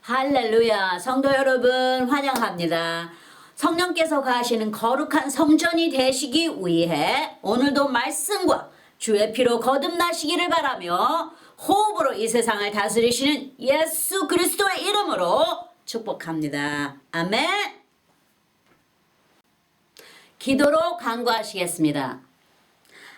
할렐루야. 성도 여러분 환영합니다. 성령께서 가시는 거룩한 성전이 되시기 위해 오늘도 말씀과 주의 피로 거듭나시기를 바라며 호흡으로 이 세상을 다스리시는 예수 그리스도의 이름으로 축복합니다. 아멘. 기도로 간구하시겠습니다.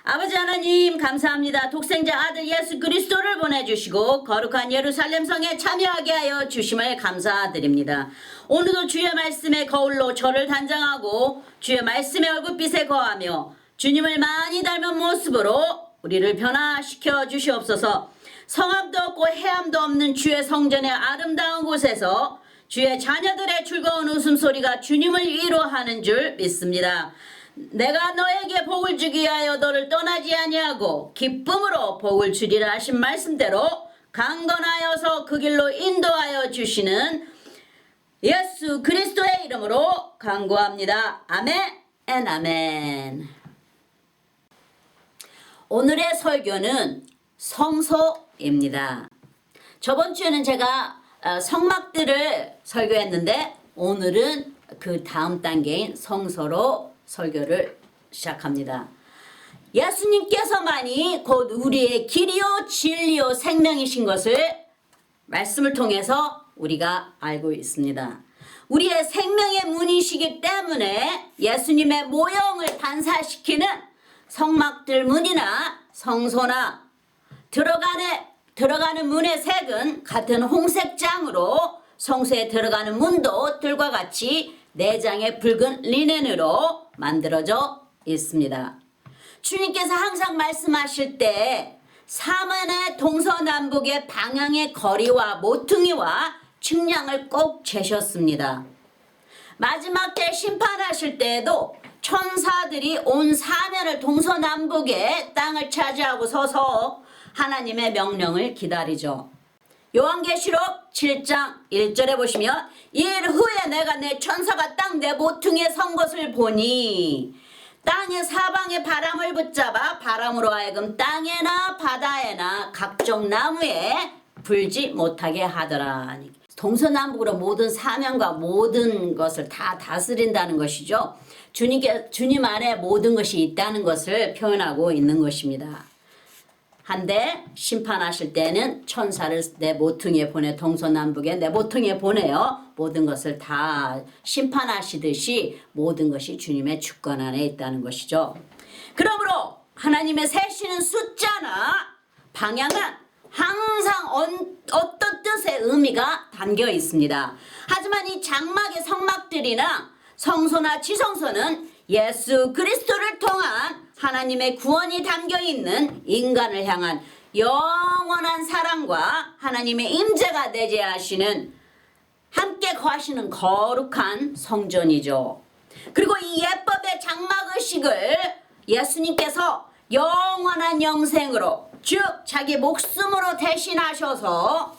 아버지 하나님 감사합니다. 독생자 아들 예수 그리스도를 보내주시고 거룩한 예루살렘 성에 참여하게 하여 주심을 감사드립니다. 오늘도 주의 말씀의 거울로 저를 단장하고 주의 말씀의 얼굴빛에 거하며 주님을 많이 닮은 모습으로 우리를 변화시켜 주시옵소서. 성함도 없고 해함도 없는 주의 성전의 아름다운 곳에서 주의 자녀들의 즐거운 웃음소리가 주님을 위로하는 줄 믿습니다. 내가 너에게 복을 주기 위하여 너를 떠나지 아니하고 기쁨으로 복을 주리라 하신 말씀대로 강건하여서 그 길로 인도하여 주시는 예수 그리스도의 이름으로 간구합니다. 아멘 앤 아멘. 오늘의 설교는 성소입니다. 저번 주에는 제가 성막들을 설교했는데 오늘은 그 다음 단계인 성소로 설교를 시작합니다. 예수님께서만이 곧 우리의 길이요 진리요 생명이신 것을 말씀을 통해서 우리가 알고 있습니다. 우리의 생명의 문이시기 때문에 예수님의 모형을 단사시키는 성막들 문이나 성소나 들어가는 문의 색은 같은 홍색장으로 성소에 들어가는 문도 뜰과 같이 4장의 붉은 리넨으로 만들어져 있습니다. 주님께서 항상 말씀하실 때 사면의 동서남북의 방향의 거리와 모퉁이와 측량을 꼭 재셨습니다. 마지막 때 심판하실 때에도 천사들이 온 사면을 동서남북의 땅을 차지하고 서서 하나님의 명령을 기다리죠. 요한계시록 7장 1절에 보시면 일 후에 내가 내 천사가 땅 내 모퉁이에 선 것을 보니 땅의 사방에 바람을 붙잡아 바람으로 하여금 땅에나 바다에나 각종 나무에 불지 못하게 하더라. 동서남북으로 모든 사명과 모든 것을 다 다스린다는 것이죠. 주님 안에 모든 것이 있다는 것을 표현하고 있는 것입니다. 한데 심판하실 때는 천사를 내 모퉁이에 보내 동서남북에 내 모퉁이에 보내어 모든 것을 다 심판하시듯이 모든 것이 주님의 주권 안에 있다는 것이죠. 그러므로 하나님의 세시는 숫자나 방향은 항상 어떤 뜻의 의미가 담겨 있습니다. 하지만 이 장막의 성막들이나 성소나 지성소는 예수 그리스도를 통한 하나님의 구원이 담겨있는 인간을 향한 영원한 사랑과 하나님의 임재가 내재하시는 함께 거하시는 거룩한 성전이죠. 그리고 이 예법의 장막의식을 예수님께서 영원한 영생으로 즉 자기 목숨으로 대신하셔서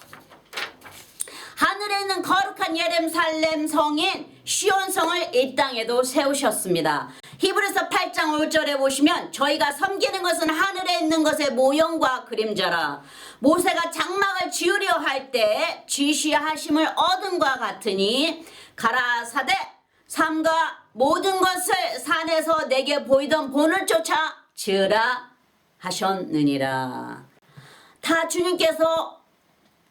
하늘에 있는 거룩한 예루살렘 성인 시온성을 이 땅에도 세우셨습니다. 히브리서 8장 5절에 보시면 저희가 섬기는 것은 하늘에 있는 것의 모형과 그림자라. 모세가 장막을 지으려 할 때 지시하심을 얻은과 같으니 가라사대 삼가 모든 것을 산에서 내게 보이던 본을 쫓아 지으라 하셨느니라. 다 주님께서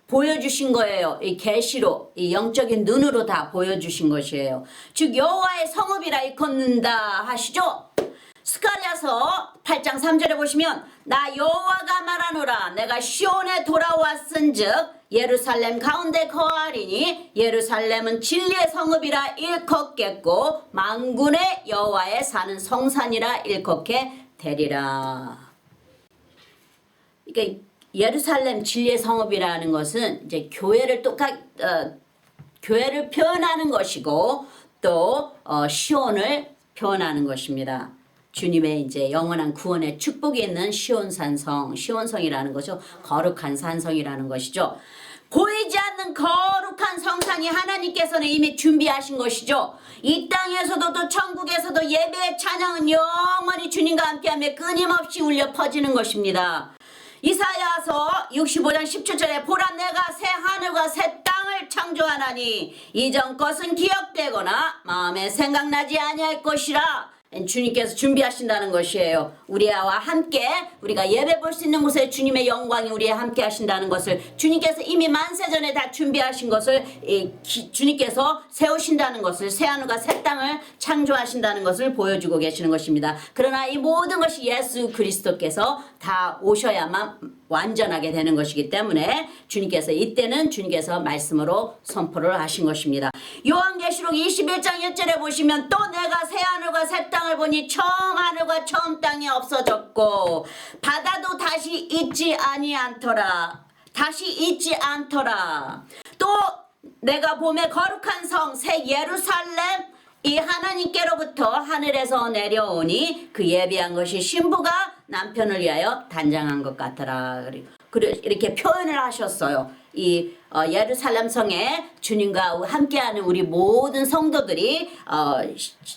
보여주신 거예요. 이 계시로, 이 영적인 눈으로 다 보여주신 것이에요. 즉 여호와의 성읍이라 일컫는다 하시죠. 스가랴서 8장 3절에 보시면 나 여호와가 말하노라 내가 시온에 돌아왔은즉 예루살렘 가운데 거하리니 예루살렘은 진리의 성읍이라 일컫겠고 만군의 여호와의 사는 성산이라 일컫게 되리라. 그러니까 예루살렘 진리의 성읍이라는 것은 이제 교회를 교회를 표현하는 것이고 또 시온을 표현하는 것입니다. 주님의 이제 영원한 구원의 축복이 있는 시온성이라는 것이죠. 거룩한 산성이라는 것이죠. 보이지 않는 거룩한 성산이 하나님께서는 이미 준비하신 것이죠. 이 땅에서도 또 천국에서도 예배의 찬양은 영원히 주님과 함께하며 끊임없이 울려 퍼지는 것입니다. 이사야서 65장 17절에 보라 내가 새 하늘과 새 땅을 창 창조하나니 이전 것은 기억되거나 마음에 생각나지 아니할 것이라. 주님께서 준비하신다는 것이에요. 우리와 함께 우리가 예배 볼 수 있는 곳에 주님의 영광이 우리와 함께 하신다는 것을, 주님께서 이미 만세전에 다 준비하신 것을 주님께서 세우신다는 것을, 새하늘과 새 땅을 창조하신다는 것을 보여주고 계시는 것입니다. 그러나 이 모든 것이 예수 그리스도께서 다 오셔야만 완전하게 되는 것이기 때문에 이때는 주님께서 말씀으로 선포를 하신 것입니다. 요한계시록 21장 1절에 보시면, 또 내가 새 하늘과 새 땅을 보니 처음 하늘과 처음 땅이 없어졌고 바다도 다시 있지 아니하더라. 또 내가 봄에 거룩한 성 새 예루살렘 이 하나님께로부터 하늘에서 내려오니 그 예비한 것이 신부가 남편을 위하여 단장한 것 같더라. 이렇게 표현을 하셨어요. 이 예루살렘 성에 주님과 함께하는 우리 모든 성도들이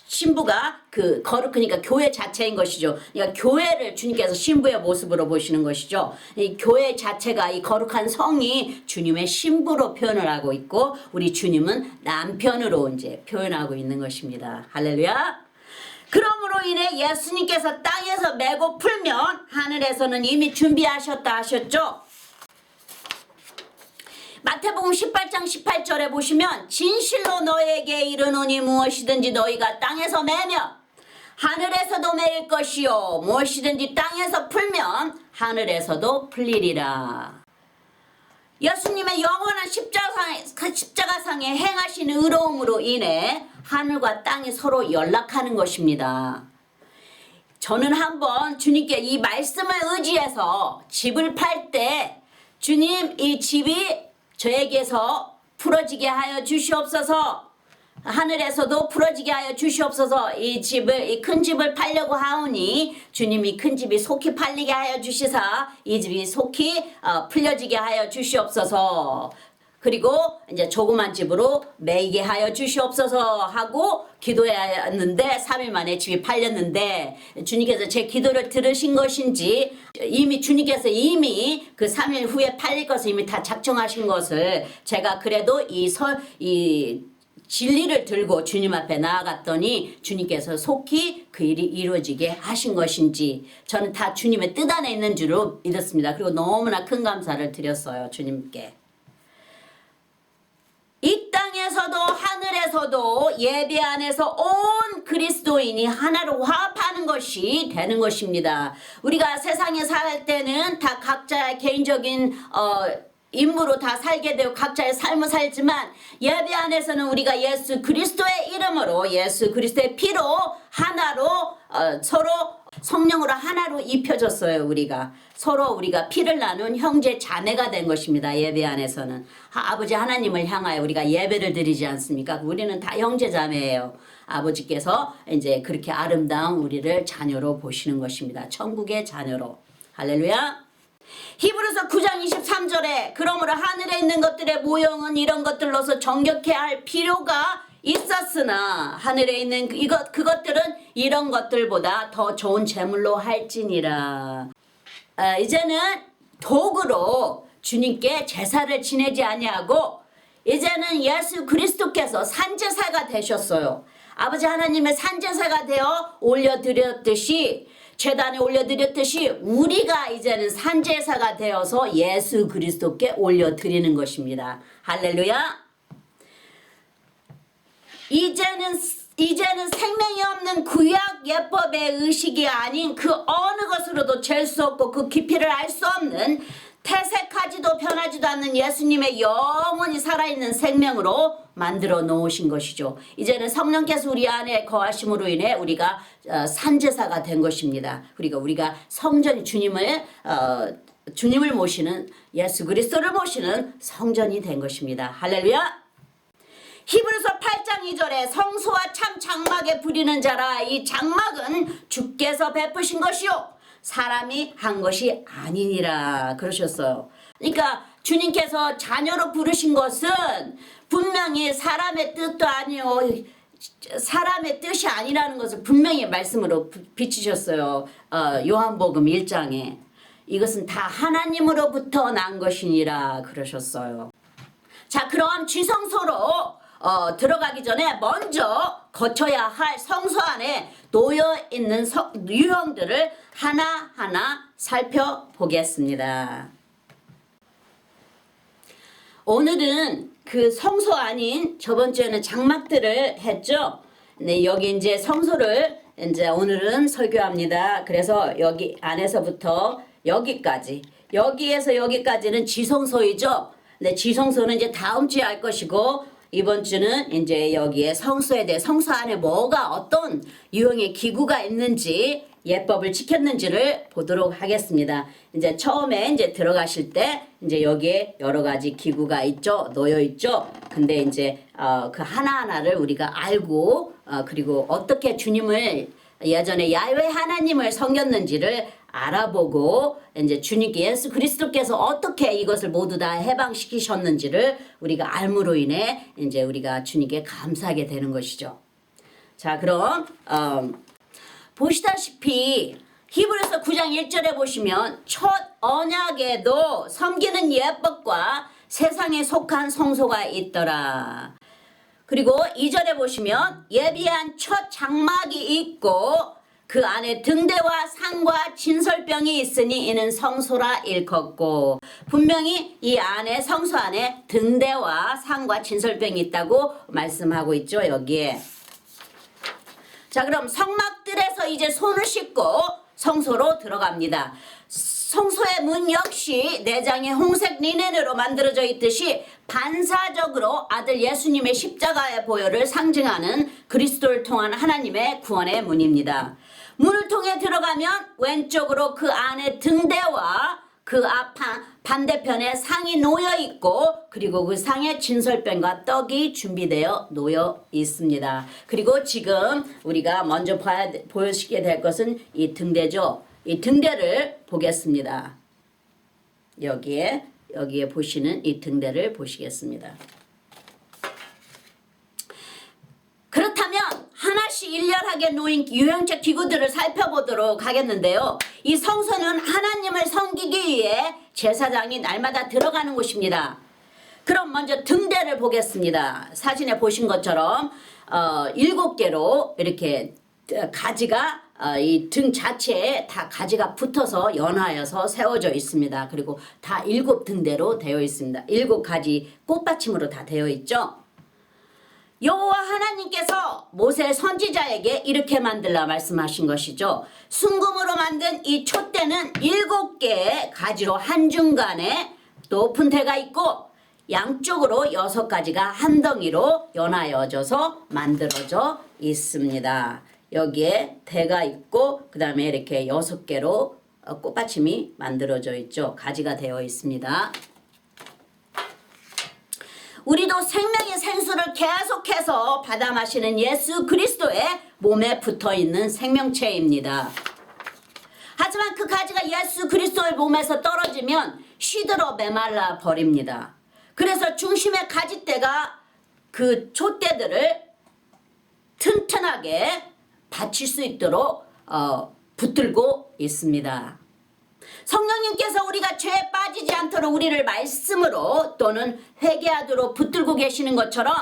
신부가 그러니까 교회 자체인 것이죠. 그러니까 교회를 주님께서 신부의 모습으로 보시는 것이죠. 이 교회 자체가, 이 거룩한 성이 주님의 신부로 표현을 하고 있고, 우리 주님은 남편으로 이제 표현하고 있는 것입니다. 할렐루야. 그러므로 인해 예수님께서 땅에서 메고 풀면 하늘에서는 이미 준비하셨다 하셨죠. 마태복음 18장 18절에 보시면, 진실로 너에게 이르노니 무엇이든지 너희가 땅에서 매면 하늘에서도 매일 것이요 무엇이든지 땅에서 풀면 하늘에서도 풀리리라. 예수님의 영원한 십자가상에 행하신 의로움으로 인해 하늘과 땅이 서로 연락하는 것입니다. 저는 한번 주님께 이 말씀을 의지해서 집을 팔 때, 주님 이 집이 저에게서 풀어지게 하여 주시옵소서, 하늘에서도 풀어지게 하여 주시옵소서, 이 큰 집을 팔려고 하오니 주님이 큰 집이 속히 팔리게 하여 주시사 이 집이 속히 풀려지게 하여 주시옵소서, 그리고 이제 조그만 집으로 매이게 하여 주시옵소서 하고 기도했는데 3일 만에 집이 팔렸는데, 주님께서 제 기도를 들으신 것인지 주님께서 이미 그 3일 후에 팔릴 것을 이미 다 작정하신 것을, 제가 그래도 이 진리를 들고 주님 앞에 나아갔더니 주님께서 속히 그 일이 이루어지게 하신 것인지, 저는 다 주님의 뜻 안에 있는 줄로 믿었습니다. 그리고 너무나 큰 감사를 드렸어요, 주님께. 이 땅에서도 하늘에서도 예배 안에서 온 그리스도인이 하나로 화합하는 것이 되는 것입니다. 우리가 세상에 살 때는 다 각자의 개인적인 임무로 다 살게 되고 각자의 삶을 살지만, 예배 안에서는 우리가 예수 그리스도의 이름으로, 예수 그리스도의 피로 하나로 서로 성령으로 하나로 입혀졌어요. 우리가 피를 나눈 형제 자매가 된 것입니다. 예배 안에서는 아버지 하나님을 향하여 우리가 예배를 드리지 않습니까? 우리는 다 형제 자매예요. 아버지께서 이제 그렇게 아름다운 우리를 자녀로 보시는 것입니다. 천국의 자녀로. 할렐루야. 히브리서 9장 23절에, 그러므로 하늘에 있는 것들의 모형은 이런 것들로서 정결케 할 필요가 있었으나 하늘에 있는 그것들은 이런 것들보다 더 좋은 제물로 할지니라. 이제는 도구로 주님께 제사를 지내지 아니하고, 이제는 예수 그리스도께서 산제사가 되셨어요. 아버지 하나님의 산제사가 되어 올려드렸듯이, 제단에 올려드렸듯이 우리가 이제는 산제사가 되어서 예수 그리스도께 올려드리는 것입니다. 할렐루야. 이제는 생명이 없는 구약 예법의 의식이 아닌 그 어느 것으로도 잴 수 없고 그 깊이를 알 수 없는, 태색하지도 변하지도 않는 예수님의 영원히 살아있는 생명으로 만들어 놓으신 것이죠. 이제는 성령께서 우리 안에 거하심으로 인해 우리가 산제사가 된 것입니다. 우리가 성전이 주님을 모시는, 예수 그리스도를 모시는 성전이 된 것입니다. 할렐루야. 히브리서 8장 2절에 성소와 참 장막에 부리는 자라, 이 장막은 주께서 베푸신 것이요 사람이 한 것이 아니니라 그러셨어요. 그러니까 주님께서 자녀로 부르신 것은 분명히 사람의 뜻도 아니요, 사람의 뜻이 아니라는 것을 분명히 말씀으로 비추셨어요. 요한복음 1장에 이것은 다 하나님으로부터 난 것이니라 그러셨어요. 자, 그럼 지성소로 들어가기 전에 먼저 거쳐야 할 성소 안에 놓여 있는 유형들을 하나하나 살펴보겠습니다. 오늘은 그 성소 아닌 저번 주에는 장막들을 했죠. 네, 여기 이제 성소를 이제 오늘은 설교합니다. 그래서 여기 안에서부터 여기까지, 여기에서 여기까지는 지성소이죠. 네, 지성소는 이제 다음 주에 할 것이고, 이번 주는 이제 여기에 성소에 대해 성소 안에 뭐가 어떤 유형의 기구가 있는지 예법을 지켰는지를 보도록 하겠습니다. 이제 처음에 이제 들어가실 때 이제 여기에 여러 가지 기구가 있죠. 놓여 있죠. 근데 이제 그 하나하나를 우리가 알고 그리고 어떻게 주님을 예전에 야훼 하나님을 섬겼는지를 알아보고 이제 주님께 예수 그리스도께서 어떻게 이것을 모두 다 해방시키셨는지를 우리가 알므로 인해 이제 우리가 주님께 감사하게 되는 것이죠. 자, 그럼 보시다시피 히브리서 9장 1절에 보시면 첫 언약에도 섬기는 예법과 세상에 속한 성소가 있더라. 그리고 2절에 보시면 예비한 첫 장막이 있고 그 안에 등대와 상과 진설병이 있으니 이는 성소라 일컫고, 분명히 이 안에 성소 안에 등대와 상과 진설병이 있다고 말씀하고 있죠. 여기에. 자, 그럼 성막들에서 이제 손을 씻고 성소로 들어갑니다. 성소의 문 역시 내장의 홍색 리넨으로 만들어져 있듯이 반사적으로 아들 예수님의 십자가의 보혈을 상징하는 그리스도를 통한 하나님의 구원의 문입니다. 문을 통해 들어가면 왼쪽으로 그 안에 등대와 그 앞 반대편에 상이 놓여 있고, 그리고 그 상에 진설병과 떡이 준비되어 놓여 있습니다. 그리고 지금 우리가 먼저 보시게 될 것은 이 등대죠. 이 등대를 보겠습니다. 여기에 보시는 이 등대를 보시겠습니다. 그렇다면 하나씩 일렬하게 놓인 유형적 기구들을 살펴보도록 하겠는데요. 이 성소는 하나님을 섬기기 위해 제사장이 날마다 들어가는 곳입니다. 그럼 먼저 등대를 보겠습니다. 사진에 보신 것처럼 7개로 이렇게 가지가 이 등 자체에 다 가지가 붙어서 연하여서 세워져 있습니다. 그리고 다 7등대로 되어 있습니다. 7가지 꽃받침으로 다 되어 있죠. 여호와 하나님께서 모세 선지자에게 이렇게 만들라 말씀하신 것이죠. 순금으로 만든 이 촛대는 7개의 가지로 한중간에 높은 대가 있고 양쪽으로 6가지가 한 덩이로 연하여져서 만들어져 있습니다. 여기에 대가 있고 그 다음에 이렇게 6개로 꽃받침이 만들어져 있죠. 가지가 되어 있습니다. 우리도 생명의 생수를 계속해서 받아 마시는 예수 그리스도의 몸에 붙어있는 생명체입니다. 하지만 그 가지가 예수 그리스도의 몸에서 떨어지면 시들어 메말라 버립니다. 그래서 중심의 가지대가 그 촛대들을 튼튼하게 받칠 수 있도록 붙들고 있습니다. 성령님께서 우리가 죄에 빠지지 않도록 우리를 말씀으로 또는 회개하도록 붙들고 계시는 것처럼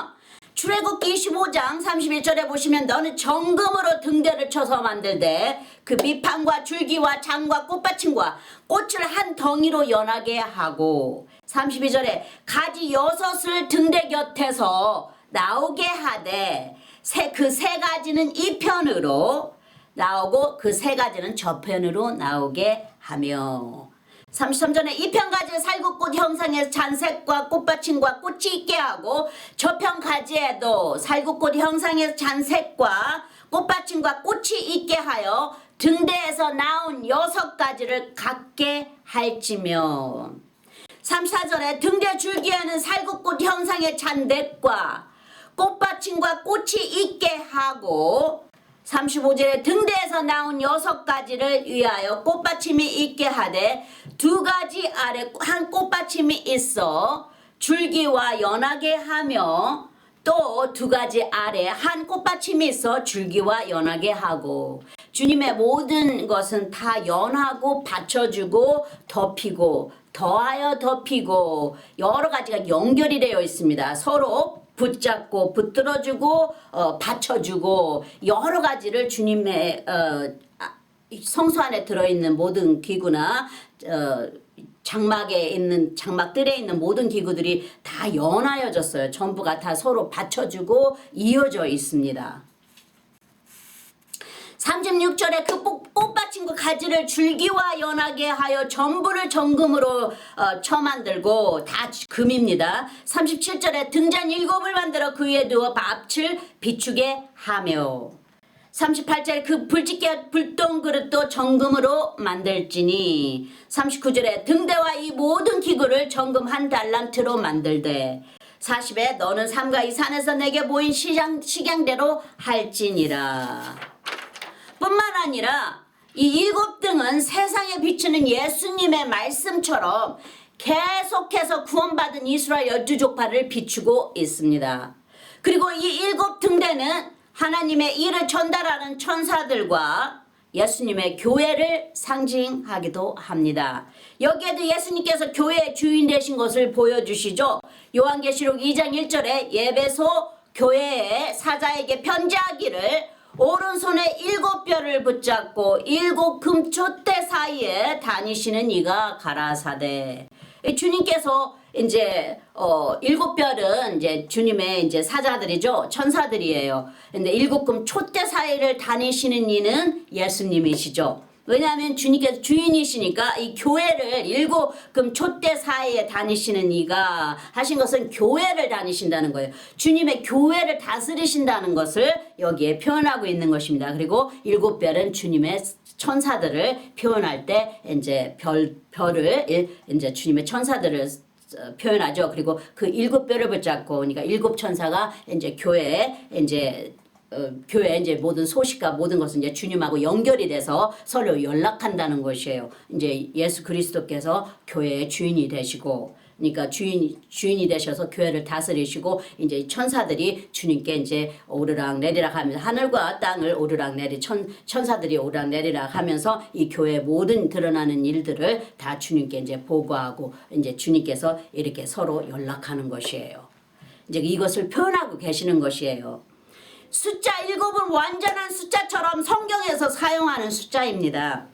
출애굽기 25장 31절에 보시면 너는 정금으로 등대를 쳐서 만들되 그 비판과 줄기와 장과 꽃받침과 꽃을 한 덩이로 연하게 하고, 32절에 가지 6을 등대 곁에서 나오게 하되 그 3가지는 이 편으로 나오고 그 3가지는 저편으로 나오게 하며, 33절에 이 편 가지에 살구꽃 형상의 잔색과 꽃받침과 꽃이 있게 하고 저편 가지에도 살구꽃 형상의 잔색과 꽃받침과 꽃이 있게 하여 등대에서 나온 6가지를 갖게 할지며, 34절에 등대 줄기에는 살구꽃 형상의 잔देख과 꽃받침과 꽃이 있게 하고, 35절에 등대에서 나온 6가지를 위하여 꽃받침이 있게 하되 2가지 아래 한 꽃받침이 있어 줄기와 연하게 하며 또 2가지 아래 한 꽃받침이 있어 줄기와 연하게 하고, 주님의 모든 것은 다 연하고 받쳐주고 덮이고 더하여 덮이고 여러 가지가 연결이 되어 있습니다. 서로 붙잡고 붙들어주고 받쳐주고 여러 가지를 주님의 성소 안에 들어있는 모든 기구나 장막들에 있는 모든 기구들이 다 연하여졌어요. 전부가 다 서로 받쳐주고 이어져 있습니다. 36절에 그 꽃받침과 가지를 줄기와 연하게 하여 전부를 정금으로 쳐만들고 다 금입니다. 37절에 등잔 7을 만들어 그 위에 두어 앞을 비추게 하며 38절에 그 불집게 불똥 그릇도 정금으로 만들지니 39절에 등대와 이 모든 기구를 정금 한 달란트로 만들되 40에 너는 삼가 이 산에서 내게 보인 식양대로 할지니라. 뿐만 아니라 이 7등은 세상에 비추는 예수님의 말씀처럼 계속해서 구원받은 이스라엘 12족파를 비추고 있습니다. 그리고 이 7등대는 하나님의 일을 전달하는 천사들과 예수님의 교회를 상징하기도 합니다. 여기에도 예수님께서 교회의 주인 되신 것을 보여주시죠. 요한계시록 2장 1절에 예배소 교회의 사자에게 편지하기를 오른손에 7뼈를 붙잡고 7 금촛대 사이에 다니시는 이가 가라사대. 주님께서 이제 7뼈는 이제 주님의 이제 사자들이죠. 천사들이에요. 근데 7금 촛대 사이를 다니시는 이는 예수님이시죠. 왜냐하면 주님께서 주인이시니까 이 교회를 7금 촛대 사이에 다니시는 이가 하신 것은 교회를 다니신다는 거예요. 주님의 교회를 다스리신다는 것을 여기에 표현하고 있는 것입니다. 그리고 7별은 주님의 천사들을 표현할 때 이제 별을 이제 주님의 천사들을 표현하죠. 그리고 그 7별을 붙잡고 그러니까 7천사가 이제 교회에 이제 모든 소식과 모든 것은 이제 주님하고 연결이 돼서 서로 연락한다는 것이에요. 이제 예수 그리스도께서 교회의 주인이 되시고, 그러니까 주인이 되셔서 교회를 다스리시고, 이제 천사들이 주님께 이제 오르락 내리락 하면서 하늘과 땅을 오르락 천사들이 오르락 내리락 하면서 이 교회 모든 드러나는 일들을 다 주님께 이제 보고하고, 이제 주님께서 이렇게 서로 연락하는 것이에요. 이제 이것을 표현하고 계시는 것이에요. 숫자 7은 완전한 숫자처럼 성경에서 사용하는 숫자입니다.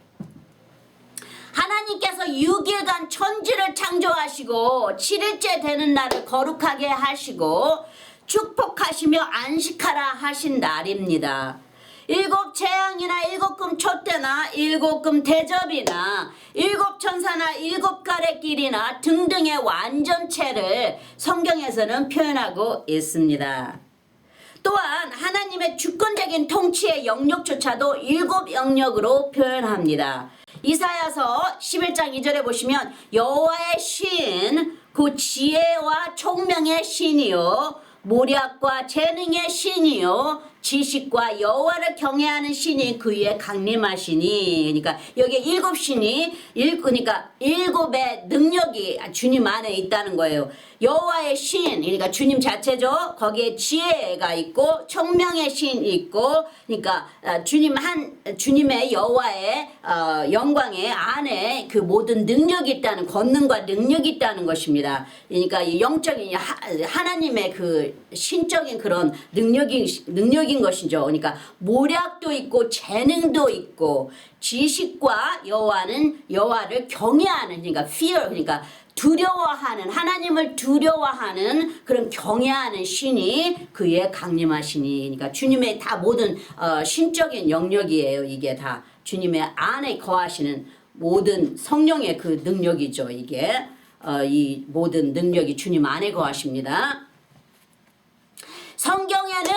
하나님께서 6일간 천지를 창조하시고 7일째 되는 날을 거룩하게 하시고 축복하시며 안식하라 하신 날입니다. 7 재앙이나 7금 촛대나 7금 대접이나 7천사나 7가래길이나 등등의 완전체를 성경에서는 표현하고 있습니다. 또한 하나님의 주권적인 통치의 영역조차도 7 영역으로 표현합니다. 이사야서 11장 2절에 보시면 여호와의 신, 그 지혜와 총명의 신이요 모략과 재능의 신이요 지식과 여호와를 경외하는 신이 그 위에 강림하시니. 그러니까 여기 7신이 그러니까 7의 능력이 주님 안에 있다는 거예요. 여호와의 신, 그러니까 주님 자체죠. 거기에 지혜가 있고 총명의 신이 있고, 그러니까 주님의 여호와의 영광의 안에 그 모든 능력이 있다는, 권능과 능력이 있다는 것입니다. 그러니까 이 영적인 하나님의 그 신적인 그런 능력인 것이죠. 그러니까 모략도 있고 재능도 있고 지식과 여호와를 경외하는, 그러니까 fear, 그러니까 두려워하는, 하나님을 두려워하는 그런 경외하는 신이 그에 강림하시니. 그러니까 주님의 다 모든 신적인 영역이에요. 이게 다 주님의 안에 거하시는 모든 성령의 그 능력이죠. 이게 이 모든 능력이 주님 안에 거하십니다. 성경에는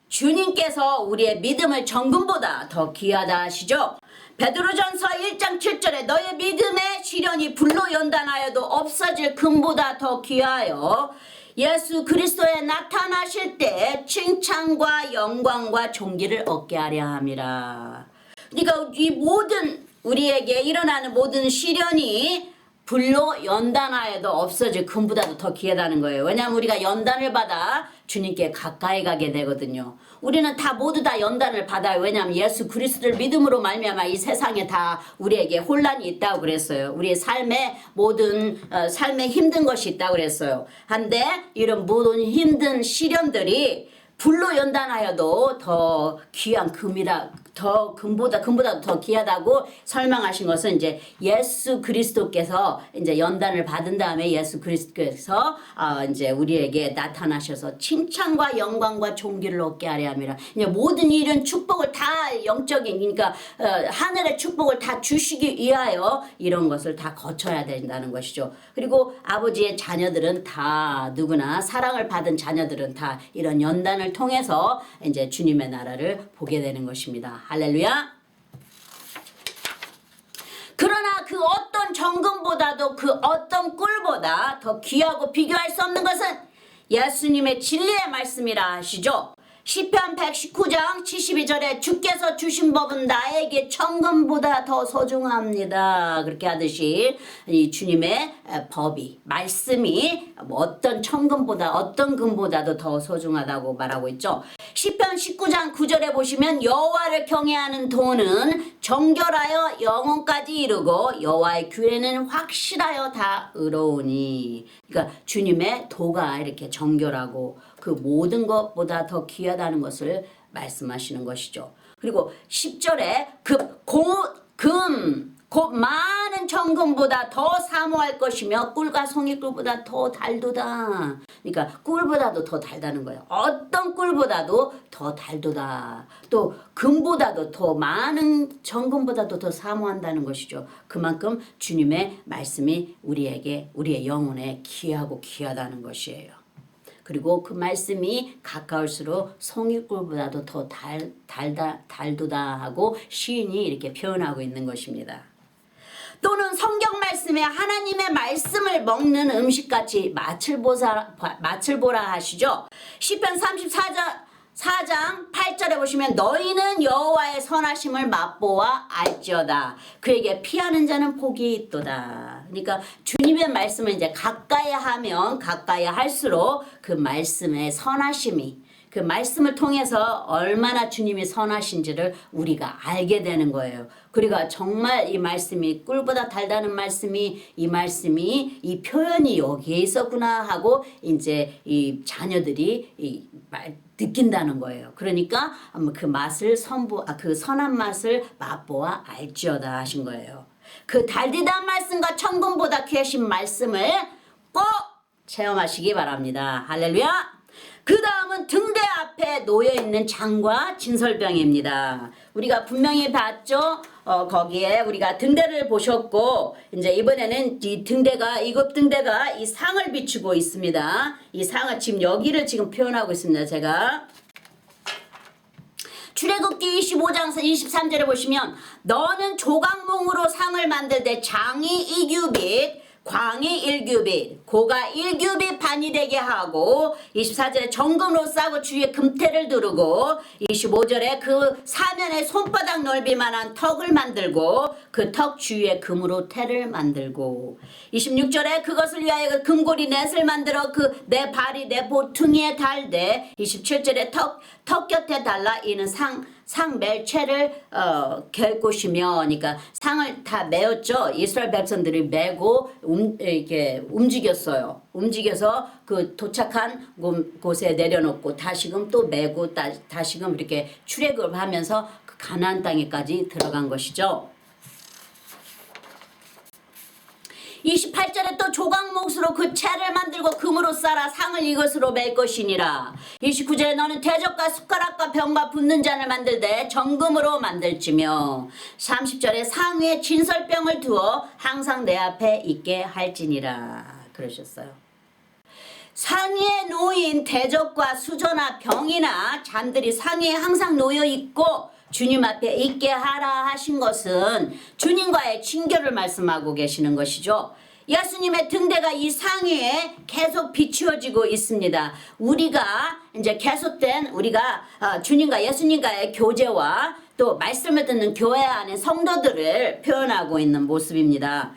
주님께서 우리의 믿음을 정금보다 더 귀하다 하시죠. 베드로전서 1장 7절에 너의 믿음의 시련이 불로 연단하여도 없어질 금보다 더 귀하여 예수 그리스도에 나타나실 때 칭찬과 영광과 존귀를 얻게 하려 함이라. 그러니까 이 모든 우리에게 일어나는 모든 시련이 불로 연단하여도 없어질 금보다도 더 귀하다는 거예요. 왜냐하면 우리가 연단을 받아 주님께 가까이 가게 되거든요. 우리는 다 모두 다 연단을 받아요. 왜냐하면 예수 그리스도를 믿음으로 말미암아 이 세상에 다 우리에게 혼란이 있다고 그랬어요. 우리의 삶에 모든 삶에 힘든 것이 있다고 그랬어요. 한데 이런 모든 힘든 시련들이 불로 연단하여도 더 귀한 금이다. 더 금보다 더 귀하다고 설명하신 것은 이제 예수 그리스도께서 이제 연단을 받은 다음에 예수 그리스도께서 이제 우리에게 나타나셔서 칭찬과 영광과 존귀를 얻게 하려 함이라. 이제 모든 이런 축복을 다 영적인 그러니까 하늘의 축복을 다 주시기 위하여 이런 것을 다 거쳐야 된다는 것이죠. 그리고 아버지의 자녀들은 다 누구나 사랑을 받은 자녀들은 다 이런 연단을 통해서 이제 주님의 나라를 보게 되는 것입니다. 할렐루야. 그러나 그 어떤 정금보다도 그 어떤 꿀보다 더 귀하고 비교할 수 없는 것은 예수님의 진리의 말씀이라 하시죠. 시편 119장 72절에 주께서 주신 법은 나에게 천금보다 더 소중합니다. 그렇게 하듯이 이 주님의 법이 말씀이 어떤 천금보다 어떤 금보다도 더 소중하다고 말하고 있죠. 시편 19장 9절에 보시면 여호와를 경외하는 도는 정결하여 영혼까지 이르고 여호와의 규례는 확실하여 다 의로우니. 그러니까 주님의 도가 이렇게 정결하고 그 모든 것보다 더 귀하다는 것을 말씀하시는 것이죠. 그리고 10절에 곧 많은 정금보다 더 사모할 것이며 꿀과 송이꿀보다 더 달도다. 그러니까 꿀보다도 더 달다는 거예요. 어떤 꿀보다도 더 달도다. 또 금보다도 더 많은 정금보다도 더 사모한다는 것이죠. 그만큼 주님의 말씀이 우리에게 우리의 영혼에 귀하고 귀하다는 것이에요. 그리고 그 말씀이 가까울수록 송이꿀보다도 더 달도다 하고 시인이 이렇게 표현하고 있는 것입니다. 또는 성경 말씀에 하나님의 말씀을 먹는 음식같이 맛을 보라 하시죠. 시편 34장 8절에 보시면 너희는 여호와의 선하심을 맛보아 알지어다. 그에게 피하는 자는 복이 있도다. 그러니까 주님의 말씀을 이제 가까이 하면 가까이 할수록 그 말씀의 선하심이 그 말씀을 통해서 얼마나 주님이 선하신지를 우리가 알게 되는 거예요. 그러니까 정말 이 말씀이 꿀보다 달다는 말씀이 이 표현이 여기에 있었구나 하고 이제 이 자녀들이 느낀다는 거예요. 그러니까 그 맛을 그 선한 맛을 맛보아 알지어다 하신 거예요. 그 달디단 말씀과 천금보다 귀하신 말씀을 꼭 체험하시기 바랍니다. 할렐루야. 그 다음은 등대 앞에 놓여있는 장과 진설병입니다. 우리가 분명히 봤죠. 거기에 우리가 등대를 보셨고 이제 이번에는 이 등대가 이급 등대가 이 상을 비추고 있습니다. 이 상을 지금 여기를 지금 표현하고 있습니다. 제가 출애굽기 25장 23절에 보시면 너는 조각몽으로 상을 만들되 장이 2규빗 광이 1규빗, 고가 1규빗 반이 되게 하고 24절에 정금으로 싸고 주위에 금태를 두르고 25절에 그 사면에 손바닥 넓이만한 턱을 만들고 그 턱 주위에 금으로 태를 만들고 26절에 그것을 위하여 금고리 넷을 만들어 그 네 발이 네 보퉁이에 달되 27절에 턱 곁에 달라 이는 상 멜체를 갤 곳이며, 그러니까 상을 다 메었죠. 이스라엘 백성들이 메고 이렇게 움직였어요. 움직여서 그 도착한 곳에 내려놓고 다시금 또 메고 다시금 이렇게 출애굽을 하면서 그 가나안 땅에까지 들어간 것이죠. 28절에 또 조각목수로 그 채를 만들고 금으로 쌓아 상을 이것으로 맬 것이니라. 29절에 너는 대적과 숟가락과 병과 붓는 잔을 만들되 정금으로 만들지며 30절에 상 위에 진설병을 두어 항상 내 앞에 있게 할지니라. 그러셨어요. 상 위에 놓인 대적과 수저나 병이나 잔들이 상 위에 항상 놓여 있고 주님 앞에 있게 하라 하신 것은 주님과의 친교를 말씀하고 계시는 것이죠. 예수님의 등대가 이 상 위에 계속 비추어지고 있습니다. 우리가 이제 계속된 우리가 주님과 예수님과의 교제와 또 말씀을 듣는 교회 안의 성도들을 표현하고 있는 모습입니다.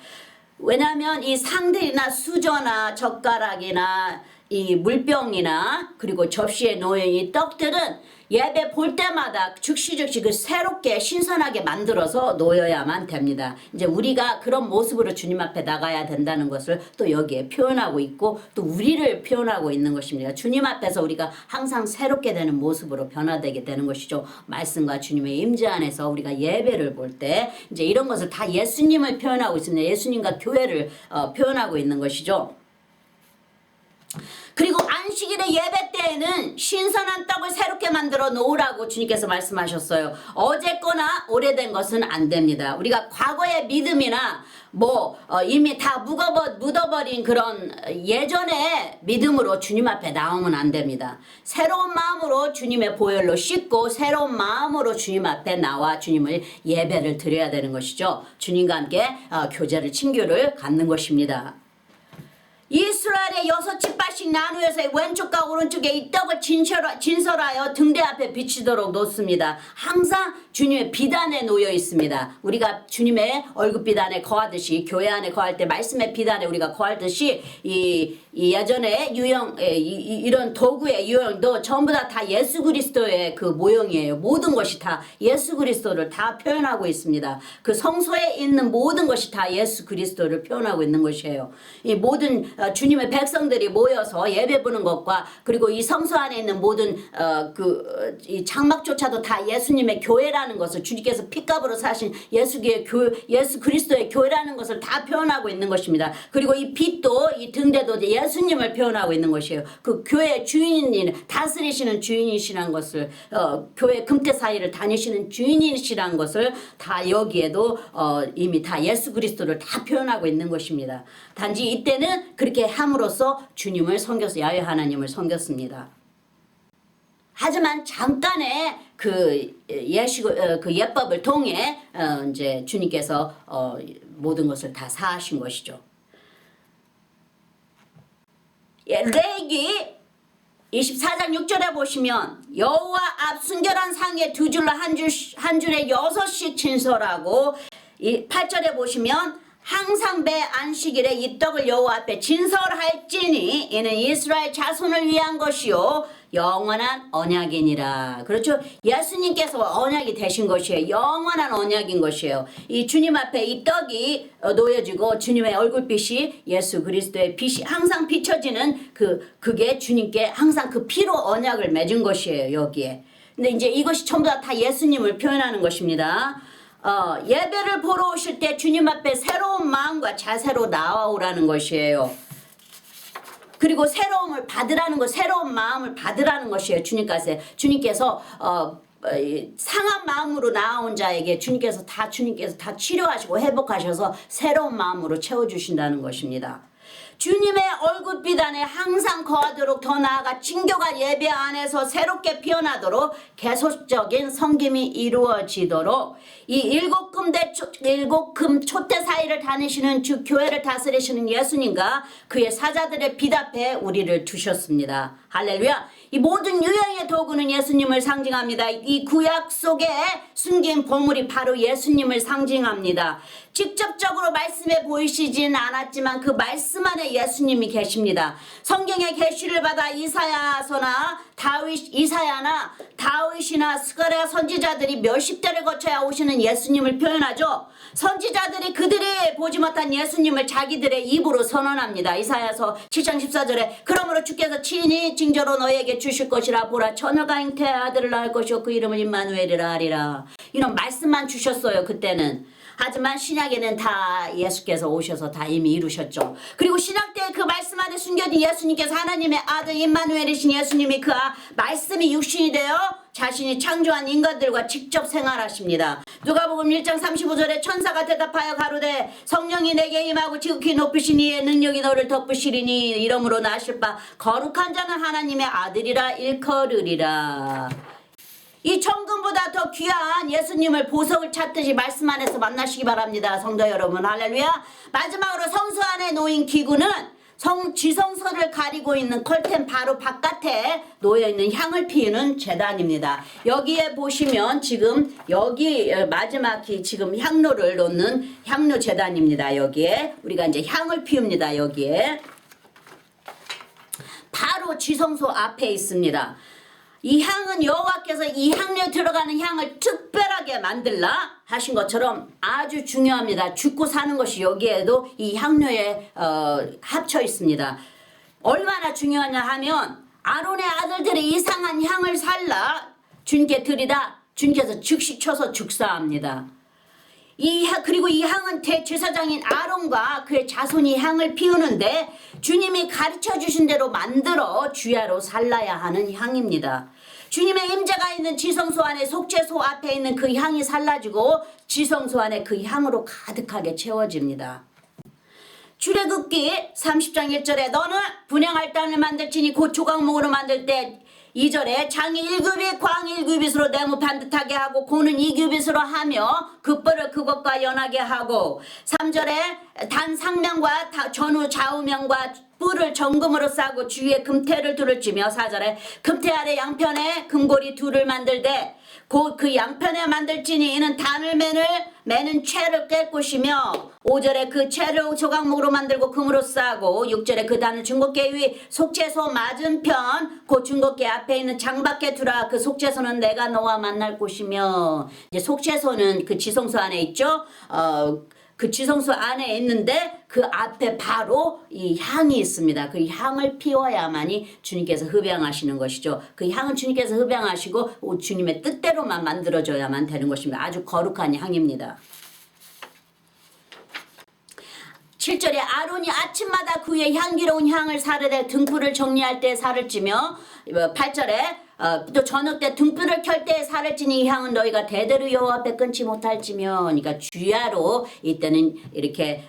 왜냐하면 이 상들이나 수저나 젓가락이나 이 물병이나 그리고 접시에 놓여 이 떡들은 예배 볼 때마다 즉시 그 새롭게 신선하게 만들어서 놓여야만 됩니다. 이제 우리가 그런 모습으로 주님 앞에 나가야 된다는 것을 또 여기에 표현하고 있고 또 우리를 표현하고 있는 것입니다. 주님 앞에서 우리가 항상 새롭게 되는 모습으로 변화되게 되는 것이죠. 말씀과 주님의 임재 안에서 우리가 예배를 볼 때 이제 이런 것을 다 예수님을 표현하고 있습니다. 예수님과 교회를 표현하고 있는 것이죠. 그리고 안식일의 예배 때에는 신선한 떡을 새롭게 만들어 놓으라고 주님께서 말씀하셨어요. 어제거나 오래된 것은 안 됩니다. 우리가 과거의 믿음이나 이미 다 묻어버린 그런 예전의 믿음으로 주님 앞에 나오면 안 됩니다. 새로운 마음으로 주님의 보혈로 씻고 새로운 마음으로 주님 앞에 나와 주님을 예배를 드려야 되는 것이죠. 주님과 함께 교제를 친교를 갖는 것입니다. 이스라엘의 6지파씩 나누어서 왼쪽과 오른쪽에 이 떡을 진설하여 등대 앞에 비치도록 놓습니다. 항상 주님의 비단에 놓여 있습니다. 우리가 주님의 얼굴빛 안에 거하듯이 교회 안에 거할 때 말씀의 비단에 우리가 거하듯이 이 예전에 이런 도구의 유형도 전부 다 예수 그리스도의 그 모형이에요. 모든 것이 다 예수 그리스도를 다 표현하고 있습니다. 그 성소에 있는 모든 것이 다 예수 그리스도를 표현하고 있는 것이에요. 이 모든 주님의 백성들이 모여서 예배 보는 것과 그리고 이 성소 안에 있는 모든 이 장막조차도 다 예수님의 교회라는 것을 주님께서 핏값으로 사신 예수 그리스도의 교회라는 것을 다 표현하고 있는 것입니다. 그리고 이 빛도 이 등대도 예수님을 표현하고 있는 것이에요. 그 교회의 주인인 다스리시는 주인이시란 것을 교회 금태 사이를 다니시는 주인이시란 것을 다 여기에도 이미 다 예수 그리스도를 다 표현하고 있는 것입니다. 단지 이때는 그렇게 함으로써 주님을 섬겨서 야훼 하나님을 섬겼습니다. 하지만 잠깐의 그 예법을 통해 이제 주님께서 모든 것을 다 사하신 것이죠. 레위기 24장 6절에 보시면 여호와 앞 순결한 상에 두 줄로 한 줄에 6씩 진설하고 8절에 보시면 항상 매 안식일에 이 떡을 여호와 앞에 진설할지니 이는 이스라엘 자손을 위한 것이요 영원한 언약이니라. 그렇죠. 예수님께서 언약이 되신 것이에요. 영원한 언약인 것이에요. 이 주님 앞에 이 떡이 놓여지고 주님의 얼굴빛이 예수 그리스도의 빛이 항상 비춰지는 그게 주님께 항상 그 피로 언약을 맺은 것이에요. 여기에. 근데 이제 이것이 전부 다 예수님을 표현하는 것입니다. 예배를 보러 오실 때 주님 앞에 새로운 마음과 자세로 나와오라는 것이에요. 그리고 새로운 마음을 받으라는 것이에요. 주님께서 상한 마음으로 나온 자에게 주님께서 다 치료하시고 회복하셔서 새로운 마음으로 채워주신다는 것입니다. 주님의 얼굴빛 안에 항상 거하도록 더 나아가 친교가 예배 안에서 새롭게 피어나도록 계속적인 섬김이 이루어지도록 이 일곱 금 촛대 사이를 다니시는 주 교회를 다스리시는 예수님과 그의 사자들의 빛 앞에 우리를 두셨습니다. 할렐루야. 이 모든 유형의 도구는 예수님을 상징합니다. 이 구약 속에 숨긴 보물이 바로 예수님을 상징합니다. 직접적으로 말씀에 보이시진 않았지만 그 말씀 안에 예수님이 계십니다. 성경의 계시를 받아 이사야나 다윗이나 스가랴 선지자들이 몇십 대를 거쳐야 오시는 예수님을 표현하죠. 선지자들이 그들이 보지 못한 예수님을 자기들의 입으로 선언합니다. 이사야서 7장 14절에 그러므로 주께서 친히 징조로 너에게 주실 것이라 보라 처녀가 잉태의 아들을 낳을 것이요 그 이름은 임마누엘이라 하리라. 이런 말씀만 주셨어요. 그때는. 하지만 신약에는 다 예수께서 오셔서 다 이미 이루셨죠. 그리고 신약 때 그 말씀 안에 숨겨진 예수님께서 하나님의 아들 임마누엘이신 예수님이 그 말씀이 육신이 되어 자신이 창조한 인간들과 직접 생활하십니다. 누가복음 1장 35절에 천사가 대답하여 가로되 성령이 내게 임하고 지극히 높으신 이의 능력이 너를 덮으시리니 이러므로 나실 바 거룩한 자는 하나님의 아들이라 일컬으리라. 이 천금보다 더 귀한 예수님을 보석을 찾듯이 말씀 안에서 만나시기 바랍니다. 성도 여러분 할렐루야. 마지막으로 성소 안에 놓인 기구는 지성소를 가리고 있는 컬텐 바로 바깥에 놓여있는 향을 피우는 제단입니다. 여기에 보시면 지금 여기 마지막이 지금 향로를 놓는 향로 제단입니다. 여기에 우리가 이제 향을 피웁니다. 여기에 바로 지성소 앞에 있습니다. 이 향은 여호와께서 이 향료에 들어가는 향을 특별하게 만들라 하신 것처럼 아주 중요합니다. 죽고 사는 것이 여기에도 이 향료에 합쳐 있습니다. 얼마나 중요하냐 하면 아론의 아들들이 이상한 향을 살라 주님께 드리다 주님께서 즉시 쳐서 죽사합니다. 그리고 이 향은 대제사장인 아론과 그의 자손이 향을 피우는데 주님이 가르쳐 주신 대로 만들어 주야로 살라야 하는 향입니다. 주님의 임재가 있는 지성소 안에 속죄소 앞에 있는 그 향이 살라지고 지성소 안에 그 향으로 가득하게 채워집니다. 출애굽기 30장 1절에 너는 분향할 땅을 만들지니 곧 조각목으로 만들 때 2절에 장이 1규빗 광 1규빗으로 네모 반듯하게 하고 고는 2규빗으로 하며 그 뿔을 그것과 연하게 하고 3절에 단 상면과 전후 좌우면과 뿔을 정금으로 싸고 주위에 금태를 둘을 쥐며 4절에 금태 아래 양편에 금고리 둘을 만들되 곧 그 양편에 만들지니 이는 단을 매는 채를 깰 것이며 5절에 그 채를 조각목으로 만들고 금으로 싸고 6절에 그 단을 중곡계 위 속죄소 맞은편 곧 중곡계 앞에 있는 장밖에 두라. 그 속죄소는 내가 너와 만날 곳이며 이제 속죄소는 그 지성소 안에 있죠. 그 지성소 안에 있는데 그 앞에 바로 이 향이 있습니다. 그 향을 피워야만이 주님께서 흡양하시는 것이죠. 그 향은 주님께서 흡양하시고 주님의 뜻대로만 만들어져야만 되는 것입니다. 아주 거룩한 향입니다. 7절에 아론이 아침마다 그의 향기로운 향을 사르되 등불을 정리할 때 살을 찌며 8절에 또 저녁 때 등불을 켤 때 살을 찌니 이 향은 너희가 대대로 여호와 앞에 끊지 못할지며. 그러니까 주야로 이때는 이렇게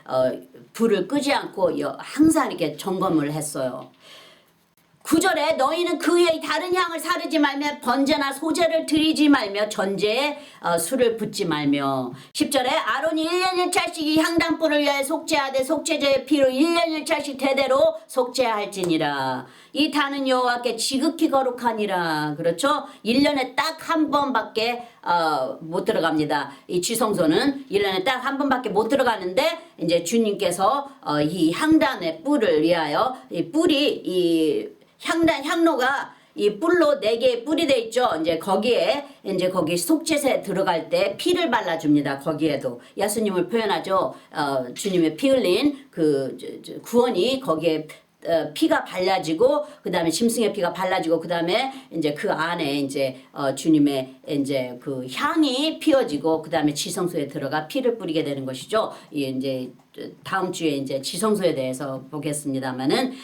불을 끄지 않고 항상 이렇게 점검을 했어요. 9절에 너희는 그의 다른 향을 사르지 말며 번제나 소제를 드리지 말며 전제에 술을 붓지 말며 10절에 아론이 1년 1차씩 이 향단불을 위하여 속죄하되 속죄제의 피로 1년 1차씩 대대로 속죄할지니라. 이 단은 여호와께 지극히 거룩하니라. 그렇죠? 1년에 딱 한 번밖에 못 들어갑니다. 이 지성소는 1년에 딱 한 번밖에 못 들어가는데 이제 주님께서 이 향단의 뿔을 위하여 이 뿔이 이 향로가 이 뿔로 4개의 뿔이 돼 있죠. 이제 거기 속죄소에 들어갈 때 피를 발라줍니다. 거기에도 예수님을 표현하죠. 주님의 피 흘린 그 구원이 거기에 피가 발라지고 그 다음에 짐승의 피가 발라지고 그 다음에 이제 그 안에 이제 주님의 이제 그 향이 피어지고 그 다음에 지성소에 들어가 피를 뿌리게 되는 것이죠. 이제 다음 주에 이제 지성소에 대해서 보겠습니다만은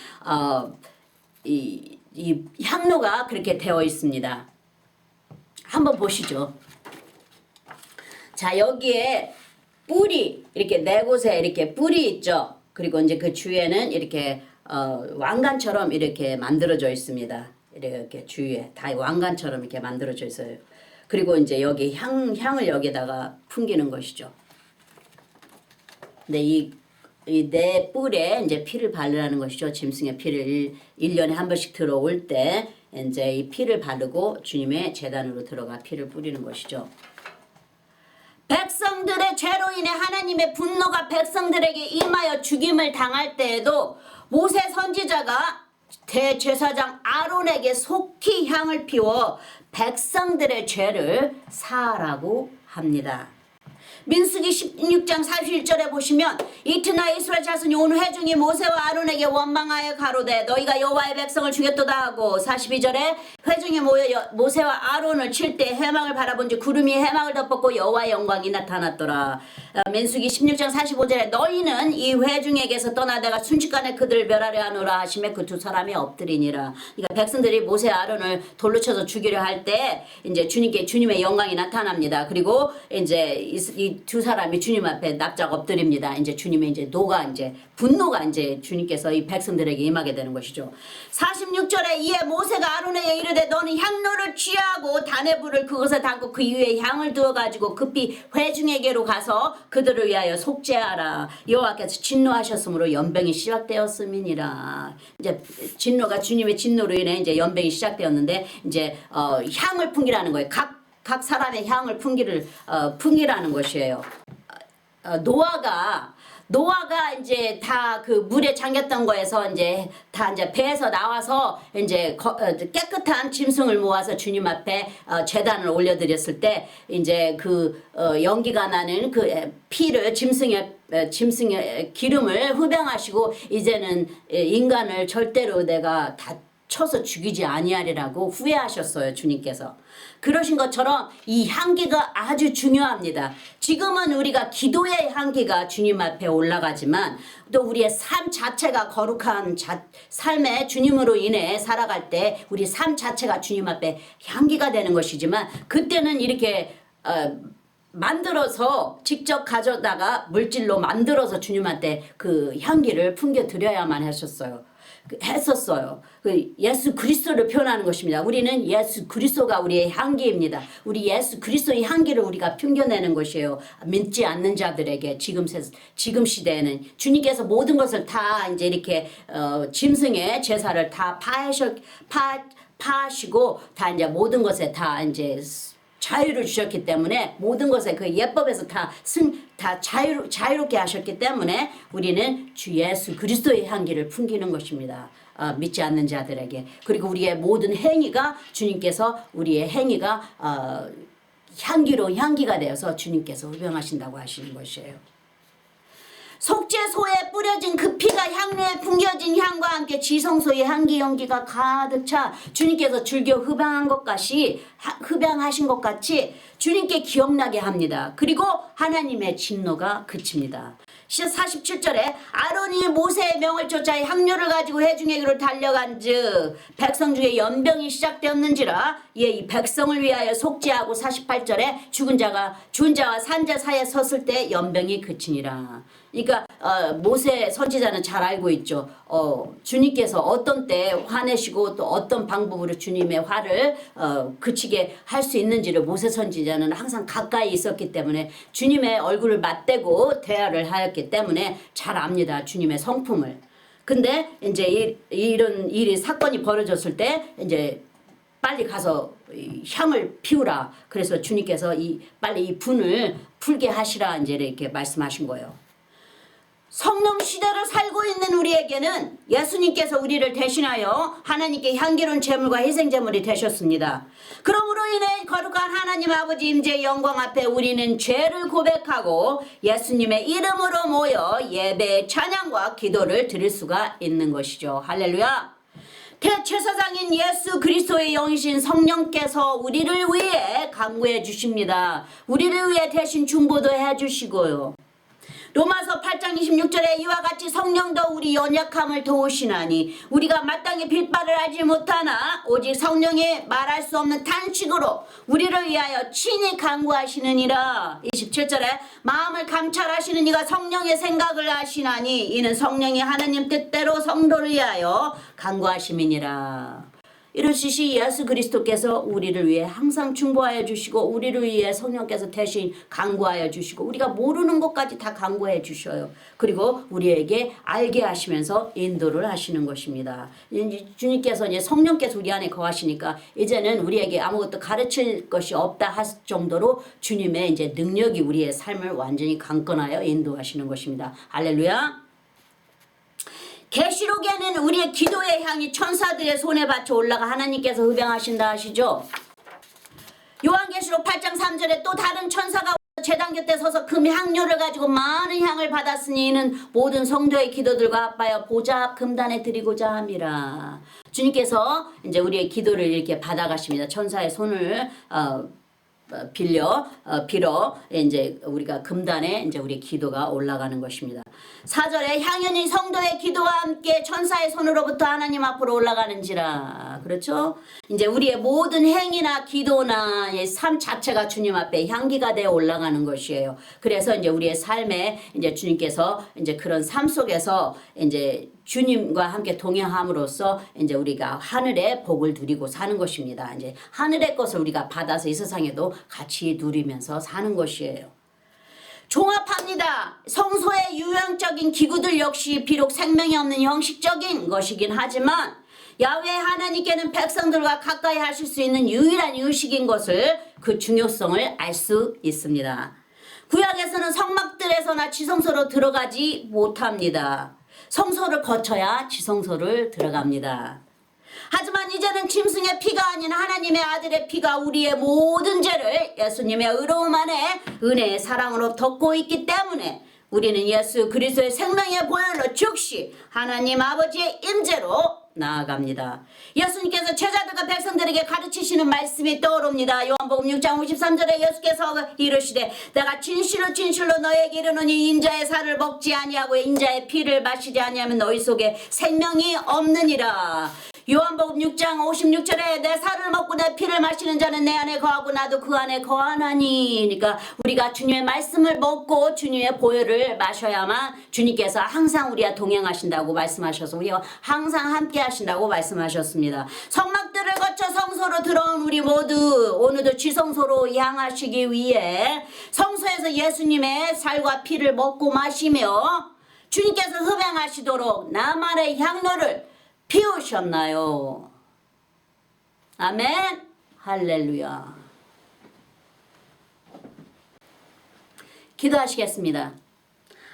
이 향로가 그렇게 되어 있습니다. 한번 보시죠. 자, 여기에 뿔이 이렇게 네 곳에 이렇게 뿔이 있죠. 그리고 이제 그 주위에는 이렇게 왕관처럼 이렇게 만들어져 있습니다. 이렇게 주위에 다 왕관처럼 이렇게 만들어져 있어요. 그리고 이제 여기 향을 여기다가 풍기는 것이죠. 근데 이 내 뿔에 이제 피를 바르라는 것이죠. 짐승의 피를 1년에 한 번씩 들어올 때 이제 이 피를 바르고 주님의 제단으로 들어가 피를 뿌리는 것이죠. 백성들의 죄로 인해 하나님의 분노가 백성들에게 임하여 죽임을 당할 때에도 모세 선지자가 대제사장 아론에게 속히 향을 피워 백성들의 죄를 사하라고 합니다. 민수기 16장 41절에 보시면 이튿날 이스라엘 자손이 온 회중이 모세와 아론에게 원망하여 가로되 너희가 여호와의 백성을 죽였도다 하고 42절에 회중이 모여 모세와 아론을 칠 때 해망을 바라본즉 구름이 해망을 덮었고 여호와의 영광이 나타났더라. 민수기 16장 45절에 너희는 이 회중에게서 떠나 내가 순식간에 그들을 멸하려 하노라 하시며 그 두 사람이 엎드리니라. 그러니까 백성들이 모세와 아론을 돌로 쳐서 죽이려 할 때 이제 주님의 영광이 나타납니다. 그리고 이제 이 이 두 사람이 주님 앞에 납작 엎드립니다. 이제 주님의 이제 분노가 이제 주님께서 이 백성들에게 임하게 되는 것이죠. 46절에 이에 모세가 아론에게 이르되 너는 향로를 취하고 단의 불을 그것에 담고 그 위에 향을 두어 가지고 급히 회중에게로 가서 그들을 위하여 속죄하라. 여호와께서 진노하셨으므로 연병이 시작되었음이니라. 이제 진노가 주님의 진노로 인해 이제 연병이 시작되었는데 이제 향을 풍기라는 거예요. 각 사람의 향을 풍기라는 것이에요. 노아가 이제 다 그 물에 잠겼던 거에서 이제 다 이제 배에서 나와서 이제 깨끗한 짐승을 모아서 주님 앞에 제단을 올려드렸을 때 이제 그 연기가 나는 그 피를 짐승의 기름을 흡양하시고 이제는 인간을 절대로 내가 다 쳐서 죽이지 아니하리라고 후회하셨어요, 주님께서. 그러신 것처럼 이 향기가 아주 중요합니다. 지금은 우리가 기도의 향기가 주님 앞에 올라가지만 또 우리의 삶 자체가 거룩한 삶에 주님으로 인해 살아갈 때 우리 삶 자체가 주님 앞에 향기가 되는 것이지만 그때는 이렇게 만들어서 직접 가져다가 물질로 만들어서 주님한테 그 향기를 풍겨 드려야만 했었어요. 그 예수 그리스도를 표현하는 것입니다. 우리는 예수 그리스도가 우리의 향기입니다. 우리 예수 그리스도의 향기를 우리가 풍겨내는 것이에요. 믿지 않는 자들에게 지금 시대에는 주님께서 모든 것을 다 이제 이렇게 짐승의 제사를 다 파하시고 다 이제 모든 것에 다 이제 자유를 주셨기 때문에 모든 것에 그 예법에서 다 자유롭게 하셨기 때문에 우리는 주 예수 그리스도의 향기를 풍기는 것입니다. 믿지 않는 자들에게. 그리고 우리의 모든 행위가 주님께서 우리의 행위가 향기가 되어서 주님께서 흡양하신다고 하시는 것이에요. 속죄소에 뿌려진 그 피가 향로에 풍겨진 향과 함께 지성소의 향기 연기가 가득 차 주님께서 즐겨 흡양하신 것 같이 주님께 기억나게 합니다. 그리고 하나님의 진노가 그칩니다. 47절에 아론이 모세의 명을 쫓아 향료를 가지고 회중에게로 달려간즉 백성 중에 연병이 시작되었는지라 이에 이 백성을 위하여 속죄하고 48절에 죽은 자와 산자 사이에 섰을 때 연병이 그치니라. 그러니까 모세 선지자는 잘 알고 있죠. 주님께서 어떤 때 화내시고 또 어떤 방법으로 주님의 화를 그치게 할 수 있는지를 모세 선지자는 항상 가까이 있었기 때문에 주님의 얼굴을 맞대고 대화를 하였기 때문에 잘 압니다. 주님의 성품을. 근데 이제 이런 사건이 벌어졌을 때 이제 빨리 가서 향을 피우라. 그래서 주님께서 빨리 이 분을 풀게 하시라 이제 이렇게 말씀하신 거예요. 성령 시대를 살고 있는 우리에게는 예수님께서 우리를 대신하여 하나님께 향기로운 제물과 희생제물이 되셨습니다. 그러므로 인해 거룩한 하나님 아버지 임재의 영광 앞에 우리는 죄를 고백하고 예수님의 이름으로 모여 예배의 찬양과 기도를 드릴 수가 있는 것이죠. 할렐루야. 대제사장인 예수 그리스도의 영이신 성령께서 우리를 위해 간구해 주십니다. 우리를 위해 대신 중보도 해 주시고요. 로마서 8장 26절에 이와 같이 성령도 우리 연약함을 도우시나니 우리가 마땅히 빌바를 알지 못하나 오직 성령이 말할 수 없는 탄식으로 우리를 위하여 친히 간구하시느니라. 27절에 마음을 감찰하시는 이가 성령의 생각을 아시나니 이는 성령이 하나님 뜻대로 성도를 위하여 간구하심이니라. 이러시시 예수 그리스도께서 우리를 위해 항상 중보하여 주시고 우리를 위해 성령께서 대신 간구하여 주시고 우리가 모르는 것까지 다 간구해 주셔요. 그리고 우리에게 알게 하시면서 인도를 하시는 것입니다. 주님께서 이제 성령께서 우리 안에 거하시니까 이제는 우리에게 아무것도 가르칠 것이 없다 할 정도로 주님의 이제 능력이 우리의 삶을 완전히 강건하여 인도하시는 것입니다. 할렐루야. 계시록에는 우리의 기도의 향이 천사들의 손에 받쳐 올라가 하나님께서 흡양하신다 하시죠. 요한계시록 8장 3절에 또 다른 천사가 제단 곁에 서서 금 향료를 가지고 많은 향을 받았으니 이는 모든 성도의 기도들과 합하여 보좌 금단에 드리고자 함이라. 주님께서 이제 우리의 기도를 이렇게 받아가십니다. 천사의 손을 빌어 이제 우리가 금단에 이제 우리 기도가 올라가는 것입니다. 4절에 향연히 성도의 기도와 함께 천사의 손으로부터 하나님 앞으로 올라가는지라. 그렇죠? 이제 우리의 모든 행위나 기도나 삶 자체가 주님 앞에 향기가 되어 올라가는 것이에요. 그래서 이제 우리의 삶에 이제 주님께서 이제 그런 삶 속에서 이제 주님과 함께 동행함으로써 이제 우리가 하늘의 복을 누리고 사는 것입니다. 이제 하늘의 것을 우리가 받아서 이 세상에도 같이 누리면서 사는 것이에요. 종합합니다. 성소의 유형적인 기구들 역시 비록 생명이 없는 형식적인 것이긴 하지만 야훼 하나님께는 백성들과 가까이 하실 수 있는 유일한 의식인 것을 그 중요성을 알 수 있습니다. 구약에서는 성막들에서나 지성소로 들어가지 못합니다. 성소를 거쳐야 지성소를 들어갑니다. 하지만 이제는 짐승의 피가 아닌 하나님의 아들의 피가 우리의 모든 죄를 예수님의 의로움 안에 은혜의 사랑으로 덮고 있기 때문에 우리는 예수 그리스도의 생명의 보혈로 즉시 하나님 아버지의 임재로 나아갑니다. 예수님께서 제자들과 백성들에게 가르치시는 말씀이 떠오릅니다. 요한복음 6장 53절에 예수께서 이르시되 내가 진실로 진실로 너에게 이르노니 인자의 살을 먹지 아니하고 인자의 피를 마시지 아니하면 너희 속에 생명이 없느니라. 요한복음 6장 56절에 내 살을 먹고 내 피를 마시는 자는 내 안에 거하고 나도 그 안에 거하나니. 그러니까 우리가 주님의 말씀을 먹고 주님의 보혈을 마셔야만 주님께서 항상 우리와 동행하신다고 말씀하셔서 우리와 항상 함께 하신다고 말씀하셨습니다. 성막들을 거쳐 성소로 들어온 우리 모두 오늘도 지성소로 향하시기 위해 성소에서 예수님의 살과 피를 먹고 마시며 주님께서 흡양하시도록 나만의 향로를 피우셨나요? 아멘. 할렐루야. 기도하시겠습니다.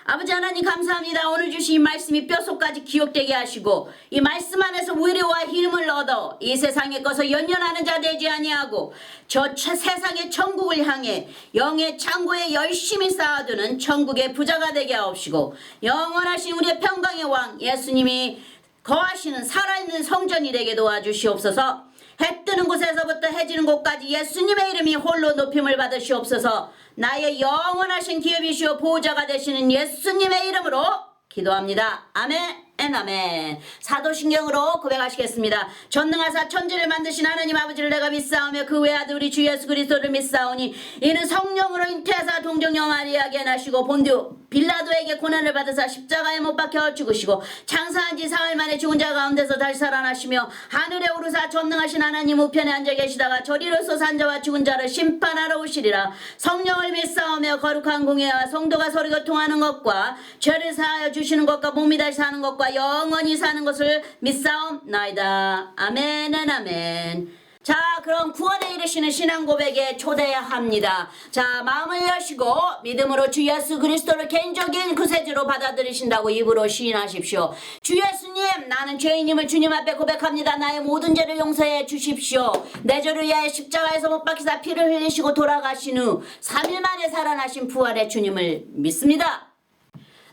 아버지 하나님 감사합니다. 오늘 주신 이 말씀이 뼛속까지 기억되게 하시고 이 말씀 안에서 위로와 힘을 얻어 이 세상의 것을 연연하는 자 되지 아니하고 저 세상의 천국을 향해 영의 창고에 열심히 쌓아두는 천국의 부자가 되게 하옵시고 영원하신 우리의 평강의 왕 예수님이 거하시는 살아있는 성전이 되게 도와주시옵소서. 해 뜨는 곳에서부터 해 지는 곳까지 예수님의 이름이 홀로 높임을 받으시옵소서. 나의 영원하신 기업이시오 보호자가 되시는 예수님의 이름으로 기도합니다. 아멘. 아멘. 사도신경으로 고백하시겠습니다. 전능하사 천지를 만드신 하나님 아버지를 내가 믿사오며 그 외아들 우리 주 예수 그리스도를 믿사오니 이는 성령으로 잉태하사 동정녀 마리아에게 나시고 본디오 빌라도에게 고난을 받으사 십자가에 못 박혀 죽으시고 장사한 지 사흘 만에 죽은 자 가운데서 다시 살아나시며 하늘에 오르사 전능하신 하나님 우편에 앉아 계시다가 저리로서 산 자와 죽은 자를 심판하러 오시리라. 성령을 믿사오며 거룩한 공예와 성도가 서로 교통하는 것과 죄를 사하여 주시는 것과 몸이 다시 사는 것과 영원히 사는 것을 믿사옵나이다. 아멘 아멘. 자, 그럼 구원에 이르시는 신앙 고백에 초대합니다. 자, 마음을 여시고 믿음으로 주 예수 그리스도를 개인적인 구세주로 받아들이신다고 입으로 시인하십시오. 주 예수님, 나는 죄인임을 주님 앞에 고백합니다. 나의 모든 죄를 용서해 주십시오. 내 죄를 위하여 십자가에서 못 박히사 피를 흘리시고 돌아가신 후 3일 만에 살아나신 부활의 주님을 믿습니다.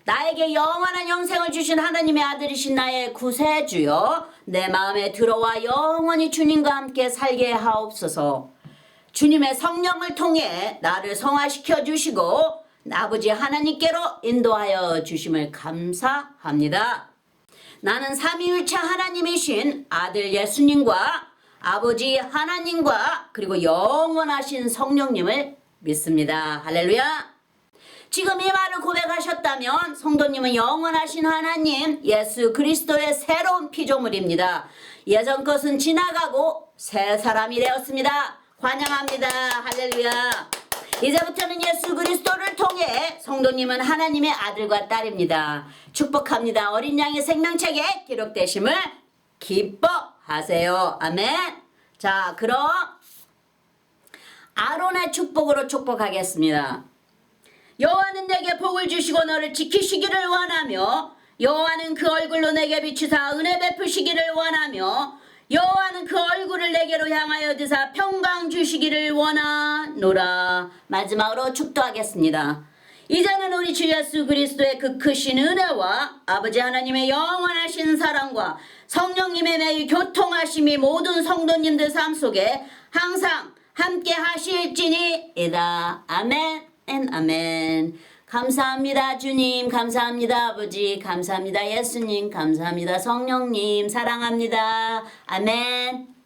나에게 영원한 영생을 주신 하나님의 아들이신 나의 구세주여, 내 마음에 들어와 영원히 주님과 함께 살게 하옵소서. 주님의 성령을 통해 나를 성화시켜 주시고 아버지 하나님께로 인도하여 주심을 감사합니다. 나는 삼위일체 하나님이신 아들 예수님과 아버지 하나님과 그리고 영원하신 성령님을 믿습니다. 할렐루야. 지금 이 말을 고백하셨다면 성도님은 영원하신 하나님 예수 그리스도의 새로운 피조물입니다. 예전 것은 지나가고 새 사람이 되었습니다. 환영합니다. 할렐루야. 이제부터는 예수 그리스도를 통해 성도님은 하나님의 아들과 딸입니다. 축복합니다. 어린 양의 생명책에 기록되심을 기뻐하세요. 아멘. 자, 그럼 아론의 축복으로 축복하겠습니다. 여호와는 내게 복을 주시고 너를 지키시기를 원하며 여호와는 그 얼굴로 내게 비추사 은혜 베푸시기를 원하며 여호와는 그 얼굴을 내게로 향하여 드사 평강 주시기를 원하노라. 마지막으로 축도하겠습니다. 이제는 우리 주 예수 그리스도의 그 크신 은혜와 아버지 하나님의 영원하신 사랑과 성령님의 매일 교통하심이 모든 성도님들 삶 속에 항상 함께 하실지니이다. 아멘. 아멘. 감사합니다 주님, 감사합니다 아버지, 감사합니다 예수님, 감사합니다 성령님, 사랑합니다. 아멘.